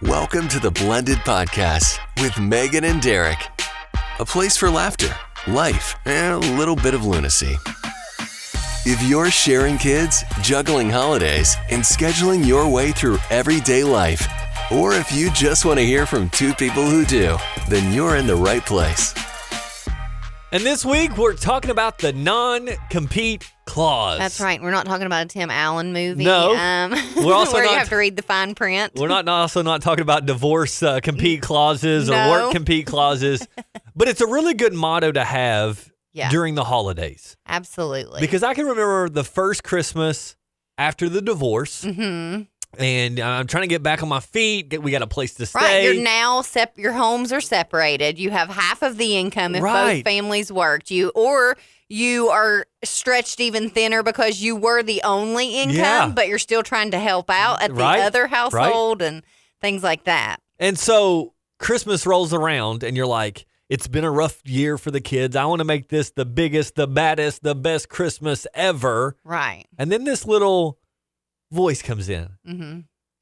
Welcome to the Blended Podcast with Magan and Derek. A place for laughter, life, and a little bit of lunacy. If you're sharing kids, juggling holidays, and scheduling your way through everyday life, or if you just want to hear from two people who do, then you're in the right place. And this week, we're talking about the non-compete clause. That's right. We're not talking about a Tim Allen movie. No. We're also where you have to read the fine print. We're also not talking about divorce compete clauses or work compete clauses. But it's a really good motto to have during the holidays. Absolutely. Because I can remember the first Christmas after the divorce. Mm-hmm. And I'm trying to get back on my feet. We got a place to stay. Right. You're now, your homes are separated. You have half of the income if both families worked. You are stretched even thinner because you were the only income, but you're still trying to help out at the other household and things like that. And so Christmas rolls around and you're like, it's been a rough year for the kids. I want to make this the biggest, the baddest, the best Christmas ever. Right. And then this little voice comes in. Mm-hmm.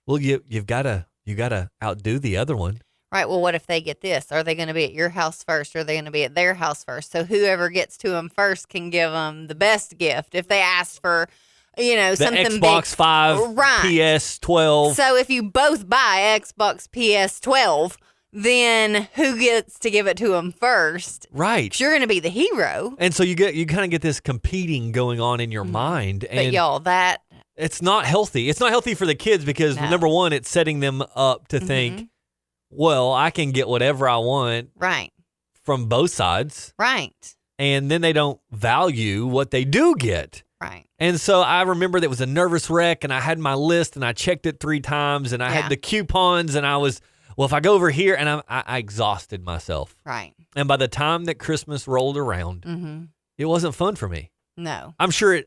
Well, you got to outdo the other one. Right. Well, what if they get this? Are they going to be at your house first, or are they going to be at their house first? So whoever gets to them first can give them the best gift. If they ask for, the something Xbox big, 5, PS 12. So if you both buy Xbox PS 12, then who gets to give it to them first? Right. 'Cause you're going to be the hero. And so you kind of get this competing going on in your mind. But y'all, it's not healthy. It's not healthy for the kids because, number one, it's setting them up to think, well, I can get whatever I want from both sides. Right. And then they don't value what they do get. Right. And so I remember that was a nervous wreck, and I had my list, and I checked it 3 times, and I had the coupons, and I was, well, if I go over here, and I exhausted myself. Right. And by the time that Christmas rolled around, it wasn't fun for me. No. I'm sure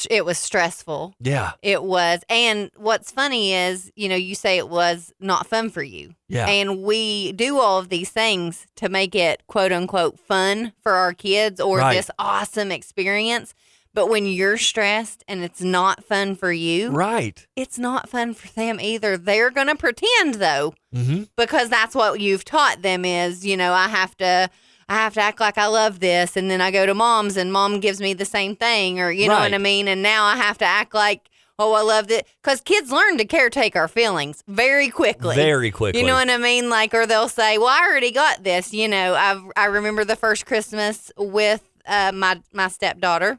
it was stressful. Yeah. It was. And what's funny is, you say it was not fun for you. Yeah. And we do all of these things to make it, quote unquote, fun for our kids or this awesome experience. But when you're stressed and it's not fun for you, it's not fun for them either. They're going to pretend, though, because that's what you've taught them is, I have to act like I love this, and then I go to mom's, and mom gives me the same thing, or you know what I mean? And now I have to act like, oh, I loved it. Because kids learn to caretake our feelings very quickly. Very quickly. You know what I mean? Like, or they'll say, well, I already got this. I remember the first Christmas with my stepdaughter.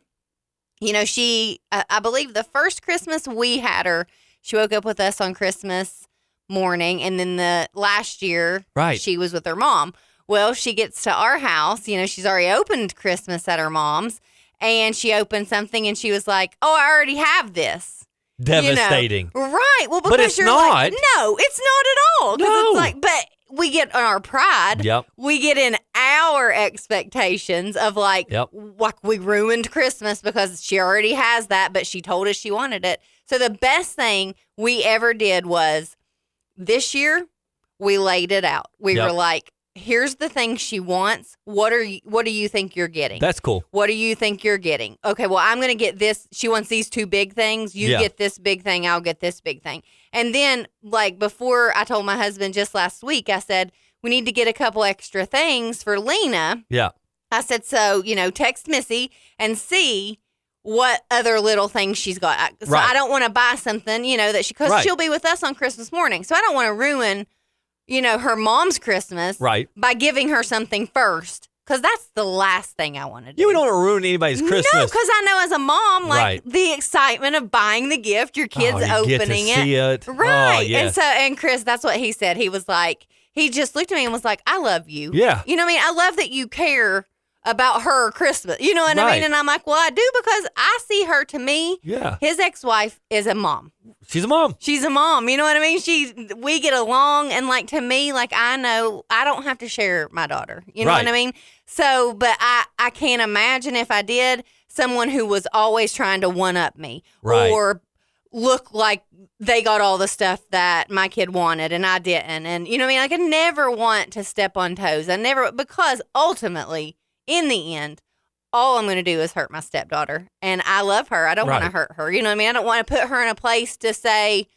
I believe the first Christmas we had her, she woke up with us on Christmas morning, and then the last year, she was with her mom. Well, she gets to our house, she's already opened Christmas at her mom's, and she opened something, and she was like, oh, I already have this. Devastating. Right. Well, because but it's you're not. Like, no, it's not at all. No. It's like, but we get on our pride. Yep. We get in our expectations of like we ruined Christmas because she already has that, but she told us she wanted it. So the best thing we ever did was this year we laid it out. We were like, here's the thing she wants. What do you think you're getting? That's cool. What do you think you're getting? Okay, well, I'm going to get this. She wants these 2 big things. You get this big thing. I'll get this big thing. And then, like, before I told my husband just last week, I said, we need to get a couple extra things for Lena. Yeah. I said, so, text Missy and see what other little things she's got. So I don't want to buy something, that because she'll be with us on Christmas morning. So I don't want to ruin her mom's Christmas by giving her something first, because that's the last thing I want to do. You don't want to ruin anybody's Christmas. No, because I know as a mom, the excitement of buying the gift, your kids opening get to see it. Right. Oh, yes. And Chris, that's what he said. He was like, he just looked at me and was like, I love you. Yeah. You know what I mean? I love that you care about her Christmas. You know what I mean? And I'm like, well, I do, because I see her, to me, his ex-wife is a mom. She's a mom. She's a mom. You know what I mean? We get along, and like, to me, like, I know I don't have to share my daughter. You know what I mean? So, but I can't imagine if I did, someone who was always trying to one-up me or look like they got all the stuff that my kid wanted and I didn't. And, you know what I mean? Like, I never want to step on toes. Because ultimately, in the end, all I'm going to do is hurt my stepdaughter. And I love her. I don't want to hurt her. You know what I mean? I don't want to put her in a place to say,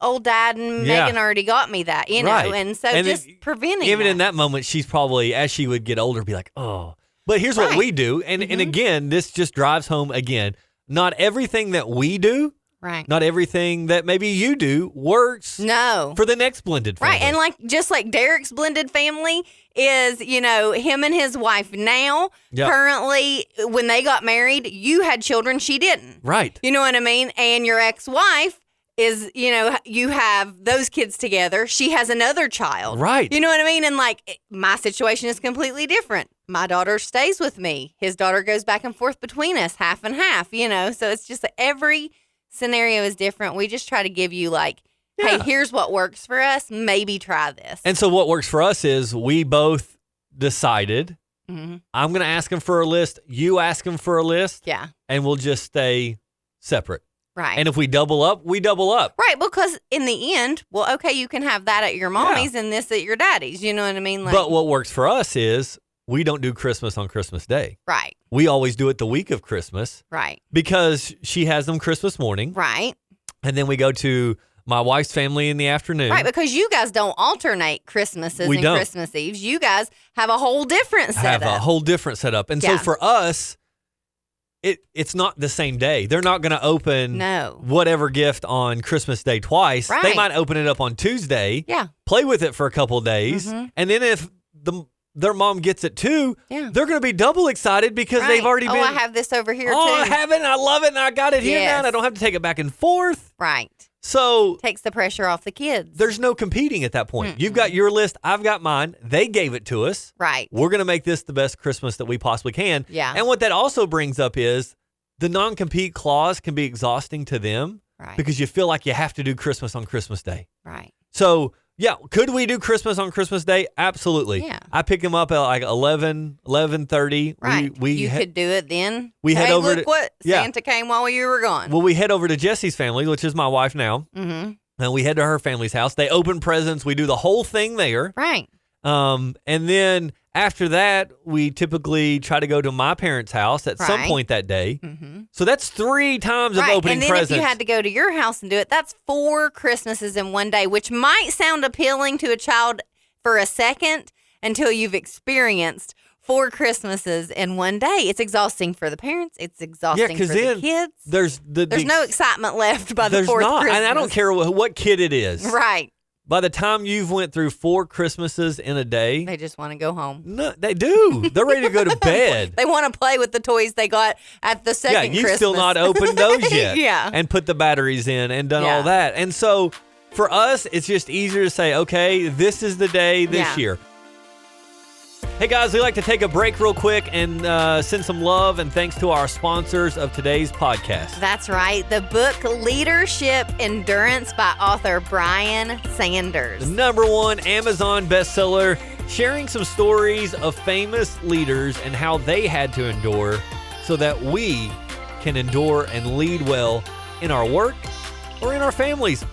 old dad and Megan already got me that, you know, and so and just preventing even that. in that moment, she's probably, as she would get older, be like, oh. But here's what we do, and again, this just drives home again. Not everything that we do, not everything that maybe you do works for the next blended family. Right, and just like Derek's blended family is, you know, him and his wife now, currently, when they got married, you had children, she didn't. Right. You know what I mean? And your ex-wife is, you know, you have those kids together. She has another child. Right. You know what I mean? And my situation is completely different. My daughter stays with me. His daughter goes back and forth between us, half and half, you know? So it's just every scenario is different. We just try to give you hey, here's what works for us. Maybe try this. And so what works for us is we both decided, I'm going to ask him for a list. You ask him for a list. Yeah. And we'll just stay separate. Right. And if we double up, we double up. Right, because in the end, well, okay, you can have that at your mommy's and this at your daddy's. You know what I mean? But what works for us is we don't do Christmas on Christmas Day. Right. We always do it the week of Christmas. Right. Because she has them Christmas morning. Right. And then we go to my wife's family in the afternoon. Right, because you guys don't alternate Christmases and Christmas Eves. You guys have a whole different setup. And so for us, it's not the same day. They're not going to open whatever gift on Christmas Day twice. Right. They might open it up on Tuesday, play with it for a couple of days, and then if their mom gets it too, they're going to be double excited because they've already been. Oh, I have this over here too. Oh, I have it, and I love it, and I got it here now, and I don't have to take it back and forth. Right. So takes the pressure off the kids. There's no competing at that point. You've got your list. I've got mine. They gave it to us. Right. We're going to make this the best Christmas that we possibly can. Yeah. And what that also brings up is the non-compete clause can be exhausting to them because you feel like you have to do Christmas on Christmas Day. Right. So, could we do Christmas on Christmas Day? Absolutely. Yeah. I pick them up at 11:30. Right. You could do it then. We head over look what Santa came while you were gone. Well, we head over to Jesse's family, which is my wife now. Mm-hmm. And we head to her family's house. They open presents. We do the whole thing there. Right. And then after that, we typically try to go to my parents' house at some point that day. Mm-hmm. So that's 3 times of opening presents. And then if you had to go to your house and do it, that's 4 Christmases in one day, which might sound appealing to a child for a second until you've experienced 4 Christmases in one day. It's exhausting for the parents. It's exhausting for the kids. There's no excitement left by the 4th Christmas. And I don't care what kid it is. Right. By the time you've went through 4 Christmases in a day, they just want to go home. No, they do. They're ready to go to bed. They want to play with the toys they got at the second Christmas. Yeah, you've still not opened those yet. Yeah. And put the batteries in and done all that. And so for us, it's just easier to say, okay, this is the day this year. Hey guys, we'd like to take a break real quick and send some love and thanks to our sponsors of today's podcast. That's right. The book Leadership Endurance by author Brian Sanders. The #1 Amazon bestseller, sharing some stories of famous leaders and how they had to endure so that we can endure and lead well in our work or in our families,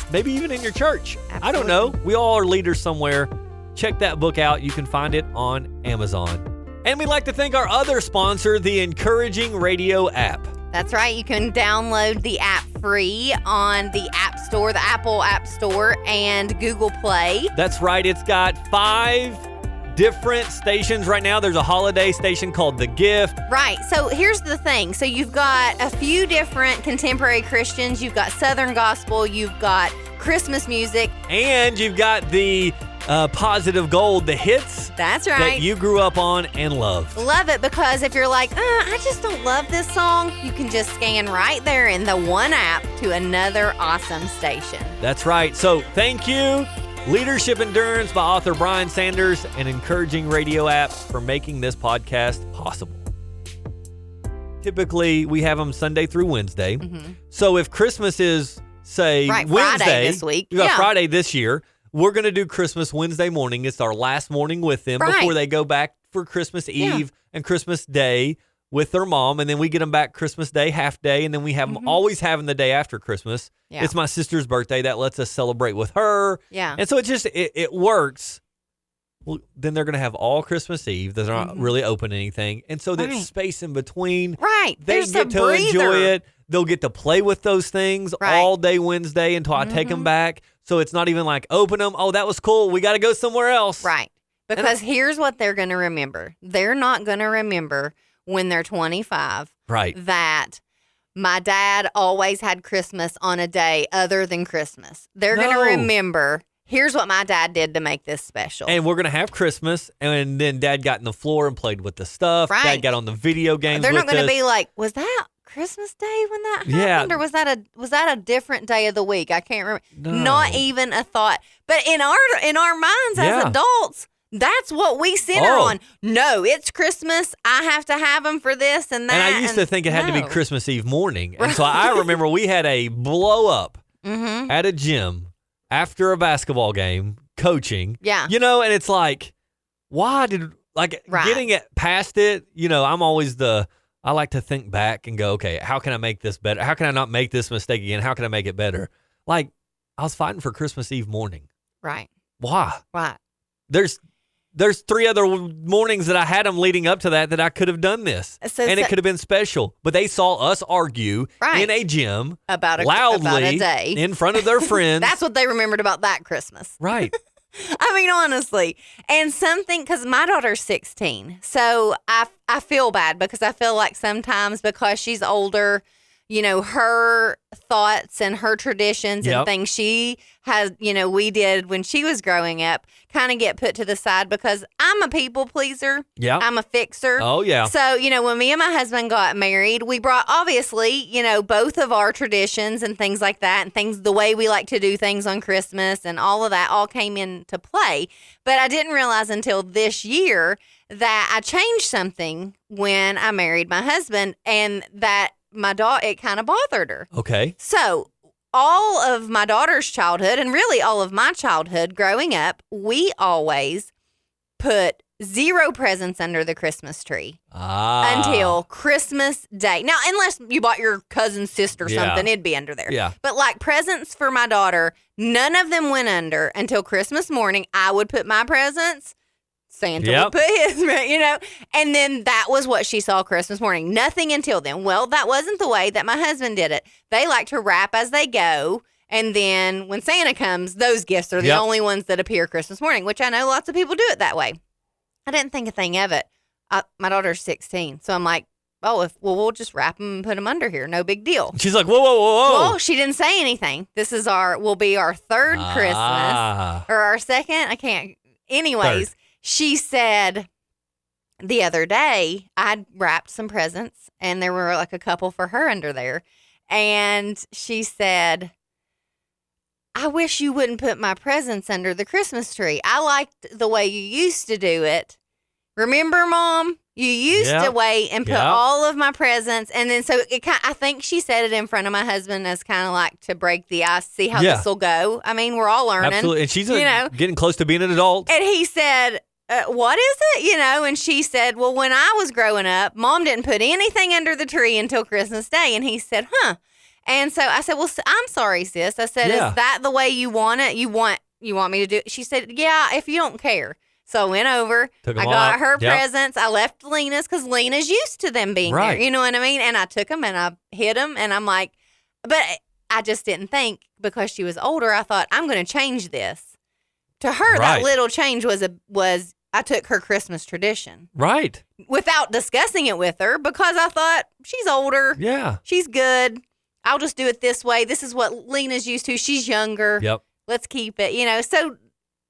maybe even in your church. Absolutely. I don't know. We all are leaders somewhere. Check that book out. You can find it on Amazon. And we'd like to thank our other sponsor, the Encouraging Radio app. That's right. You can download the app free on the App Store, the Apple App Store, and Google Play. That's right. It's got 5 different stations right now. There's a holiday station called The Gift. Right. So here's the thing. So you've got a few different contemporary Christians. You've got Southern Gospel. You've got Christmas music. And you've got the Positive Gold, the hits. That's right. That you grew up on and loved. Love it, because if you're like, I just don't love this song, you can just scan right there in the one app to another awesome station. That's right. So thank you, Leadership Endurance by author Brian Sanders and Encouraging Radio app for making this podcast possible. Typically, we have them Sunday through Wednesday. Mm-hmm. So if Christmas is, say, Wednesday, Friday this week. We got Friday this year. We're going to do Christmas Wednesday morning. It's our last morning with them before they go back for Christmas Eve and Christmas Day with their mom. And then we get them back Christmas Day, half day. And then we have them always having the day after Christmas. Yeah. It's my sister's birthday. That lets us celebrate with her. Yeah. And so it works. Well, then they're going to have all Christmas Eve. They're not really open anything. And so that space in between. Right. They get to enjoy it. they'll get to play with those things all day Wednesday until I take them back. So it's not even like, open them. Oh, that was cool. We got to go somewhere else. Right. Because here's what they're going to remember. They're not going to remember when they're 25 that my dad always had Christmas on a day other than Christmas. They're going to remember, here's what my dad did to make this special. And we're going to have Christmas, and then Dad got in the floor and played with the stuff. Right. Dad got on the video games They're not going to be like, was that Christmas Day when that happened? Or was that a different day of the week? I can't remember. No. Not even a thought. But in our minds as adults, that's what we center on. No, it's Christmas. I have to have them for this and that. And I used to think it had to be Christmas Eve morning. And so I remember we had a blow up at a gym after a basketball game, coaching. Yeah. And it's like, why did, getting it past it, I'm always I like to think back and go, okay, how can I make this better? How can I not make this mistake again? How can I make it better? Like, I was fighting for Christmas Eve morning. Right. Why? Why? There's 3 other mornings that I had them leading up to that I could have done this. And it could have been special. But they saw us argue in a gym loudly about a day. in front of their friends. That's what they remembered about that Christmas. Right. I mean, honestly. And because my daughter's 16, so I feel bad because I feel like sometimes because she's older, her thoughts and her traditions and things she has, we did when she was growing up kind of get put to the side because I'm a people pleaser. Yeah. I'm a fixer. Oh, yeah. So, when me and my husband got married, we brought, obviously, both of our traditions and things like that and things, the way we like to do things on Christmas and all of that all came into play. But I didn't realize until this year that I changed something when I married my husband and that my daughter, it kind of bothered her. Okay. So all of my daughter's childhood and really all of my childhood growing up, we always put 0 presents under the Christmas tree until Christmas Day. Now, unless you bought your cousin's sister something, it'd be under there. Yeah. But like presents for my daughter, none of them went under until Christmas morning. I would put my presents. Santa would put his, and then that was what she saw Christmas morning. Nothing until then. Well, that wasn't the way that my husband did it. They like to wrap as they go, and then when Santa comes, those gifts are the only ones that appear Christmas morning, which I know lots of people do it that way. I didn't think a thing of it. My daughter's 16, so I'm like, we'll just wrap them and put them under here. No big deal. She's like, whoa. Well, she didn't say anything. This is will be our third Christmas, or our second. I can't. Anyways. Third. She said the other day I'd wrapped some presents and there were like a couple for her under there. And she said, I wish you wouldn't put my presents under the Christmas tree. I liked the way you used to do it. Remember, Mom? You used to wait and put all of my presents. And then so I think she said it in front of my husband as kind of like to break the ice, see how this will go. I mean, we're all learning. Absolutely. And she's getting close to being an adult. And he said, what is it? And she said, well, when I was growing up, Mom didn't put anything under the tree until Christmas Day. And he said, huh. And so I said, well, I'm sorry, sis. I said, is that the way you want it? You want me to do it? She said, yeah, if you don't care. So I went over, I got her presents. I left Lena's because Lena's used to them being there. You know what I mean? And I took them and I hid them. And I'm like, but I just didn't think because she was older, I thought, I'm going to change this. To her, that little change was I took her Christmas tradition. Right. Without discussing it with her because I thought, she's older. Yeah. She's good. I'll just do it this way. This is what Lena's used to. She's younger. Yep. Let's keep it. So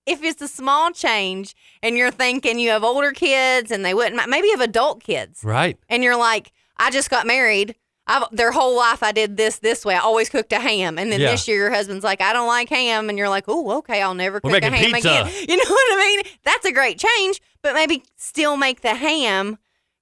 if it's a small change and you're thinking you have older kids and they wouldn't, maybe you have adult kids. Right. And you're like, I just got married. Their whole life I did this way. I always cooked a ham. And then this year your husband's like, I don't like ham. And you're like, oh, okay, I'll never cook a ham again. You know what I mean? That's a great change. But maybe still make the ham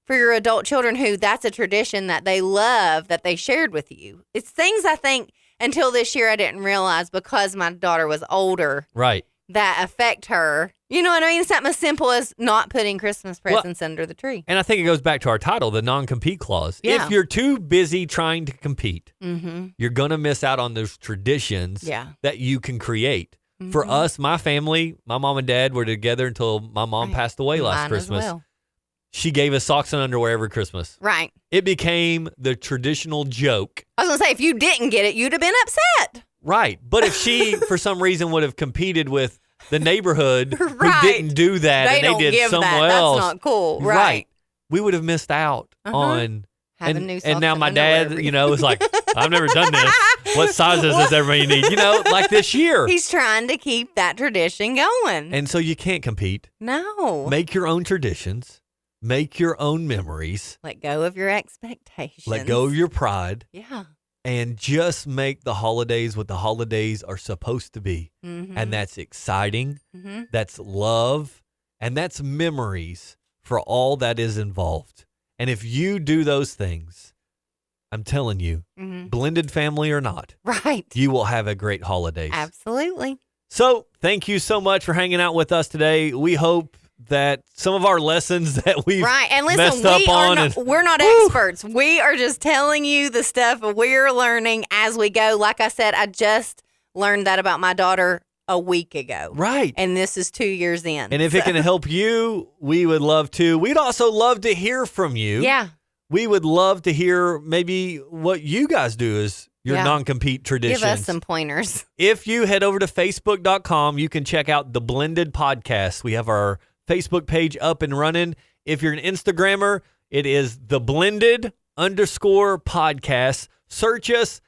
for your adult children who that's a tradition that they love, that they shared with you. It's things I think until this year I didn't realize because my daughter was older. Right. That affect her. You know what I mean? Something as simple as not putting Christmas presents under the tree. And I think it goes back to our title, the non-compete clause. Yeah. If you're too busy trying to compete, you're going to miss out on those traditions that you can create. Mm-hmm. For us, my family, my mom and dad were together until my mom passed away last Christmas. As well. she gave us socks and underwear every Christmas. Right. It became the traditional joke. I was going to say, if you didn't get it, you'd have been upset. Right. But if she, for some reason, would have competed with the neighborhood who didn't do that and they did somewhere else. That's not cool. Right. We would have missed out on having new socks and now my dad, is like, I've never done this. What sizes does everybody need? Like this year. He's trying to keep that tradition going. And so you can't compete. No. Make your own traditions. Make your own memories. Let go of your expectations. Let go of your pride. Yeah. And just make the holidays what the holidays are supposed to be. Mm-hmm. And that's exciting. Mm-hmm. That's love. And that's memories for all that is involved. And if you do those things, I'm telling you, blended family or not, right, you will have a great holidays. Absolutely. So thank you so much for hanging out with us today. We hope that some of our lessons that we've and listen, messed up on. We're not experts. We are just telling you the stuff we're learning as we go. Like I said, I just learned that about my daughter a week ago. Right. And this is 2 years in. And if it can help you, we would love to. We'd also love to hear from you. Yeah. We would love to hear maybe what you guys do as your non-compete traditions. Give us some pointers. If you head over to Facebook.com, you can check out The Blended Podcast. We have our Facebook page up and running. If you're an Instagrammer, it is The Blended _podcast. Search us.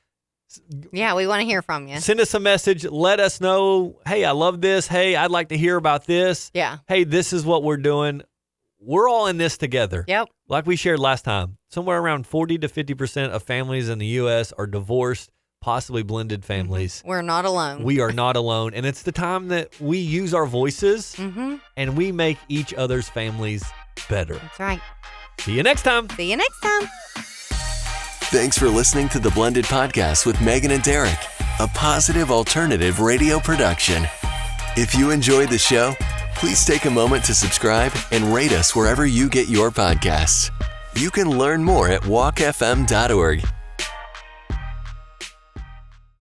Yeah, we want to hear from you. Send us a message. Let us know, hey, I love this. Hey, I'd like to hear about this. Yeah. Hey, this is what we're doing. We're all in this together. Yep. Like we shared last time, somewhere around 40 to 50% of families in the U.S. are divorced, possibly blended families. We're not alone. We are not alone. And it's the time that we use our voices and we make each other's families better. That's right. See you next time. See you next time. Thanks for listening to The Blended Podcast with Magan and Derek, a positive alternative radio production. If you enjoyed the show, please take a moment to subscribe and rate us wherever you get your podcasts. You can learn more at walkfm.org